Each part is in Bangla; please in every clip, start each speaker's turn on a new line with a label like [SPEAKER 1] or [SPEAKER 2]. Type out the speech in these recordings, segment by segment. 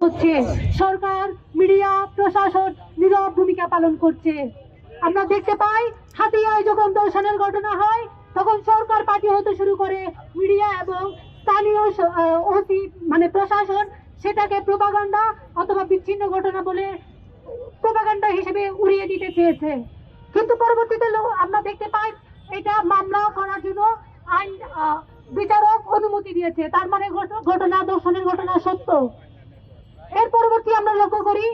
[SPEAKER 1] হচ্ছে সরকার, মিডিয়া, প্রশাসন নীরব ভূমিকা পালন করছে। আমরা দেখতে পাই হাতিয়ায় যখন দর্শনের ঘটনা হয় তখন সরকার পার্টি হতে শুরু করে, মিডিয়া এবং স্থানীয় ওসি মানে প্রশাসন সেটাকে প্রোপাগান্ডা অথবা বিচ্ছিন্ন ঘটনা বলে প্রোপাগান্ডা হিসেবে উড়িয়ে দিতে চেয়েছে। কিন্তু পরবর্তীতে আমরা দেখতে পাই এটা মামলা করার জন্য আইন বিচারক অনুমতি দিয়েছে, তার মানে ঘটনা দর্শনের ঘটনা সত্য। এর পরবর্তী আমরা লক্ষ্য করি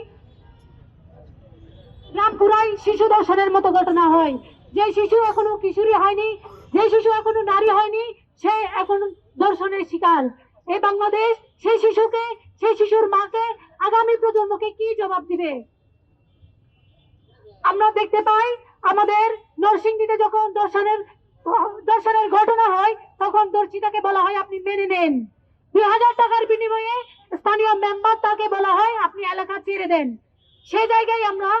[SPEAKER 1] রামপুরায় শিশু দর্শনের মতো ঘটনা হয়। যে শিশু এখনো কিশোরী হয়নি, যে শিশু এখনো নারী হয়নি, সে এখন দর্শনের শিকার। এই বাংলাদেশ সেই শিশুকে, সেই শিশুর মাকে, আগামী প্রজন্মকে কি জবাব দিবে? আমরা দেখতে পাই আমাদের নরসিংদীতে যখন দর্শনের ঘটনা হয় তখন দর্শিতাকে বলা হয় আপনি মেনে নেন। 2000 টাকার বিনিময়ে স্থানীয় মেম্বার তাকে বলা হয় আপনি এলাকা ছেড়ে দেন। সেই জায়গায় আমরা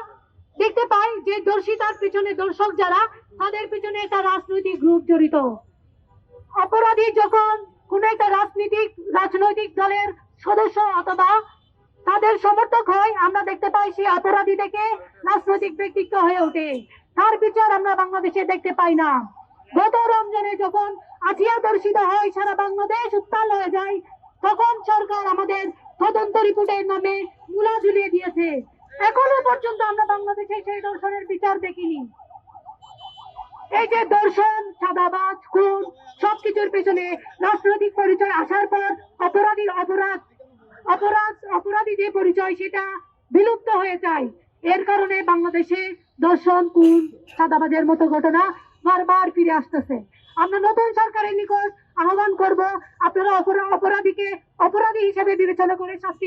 [SPEAKER 1] দেখতে পাই যে দর্শিতার পিছনে দর্শক যারা, তাদের পিছনে একটা রাজনৈতিক গ্রুপ জড়িত। অপরাধী যখন কোন একটা রাজনৈতিক দলের সদস্য অথবা তাদের সমর্থক হয়, আমরা দেখতে পাই সেই অপরাধী থেকে রাজনৈতিক ব্যক্তিত্ব হয়ে ওঠে। তার বিচার আমরা বাংলাদেশে দেখতে পাই না। গত রমজানে যখন আঠিয়া দর্শিত হয়, সারা বাংলাদেশ উত্তাল হয়ে যায়, তখন সরকার আমাদের তদন্ত রিপোর্টের নামে মূলা ঝুলিয়ে দিয়েছে। এখনো পর্যন্ত আমরা বাংলাদেশে সেই দর্শনের বিচার দেখিনি। এই যে দর্শন, চাঁদাবাজ, খুন সবকিছুর পেছনে রাজনৈতিক পরিচয় আসার পর অপরাধী যে পরিচয় সেটা বিলুপ্ত হয়ে যায়। এর কারণে বাংলাদেশে দর্শন, খুন, চাঁদাবাজের মতো ঘটনা বারবার ফিরে আসতেছে। আমরা নতুন সরকারের নিকট আহ্বান করব, আপনারা অপরাধীকে অপরাধী হিসেবে বিবেচনা করে শাস্তি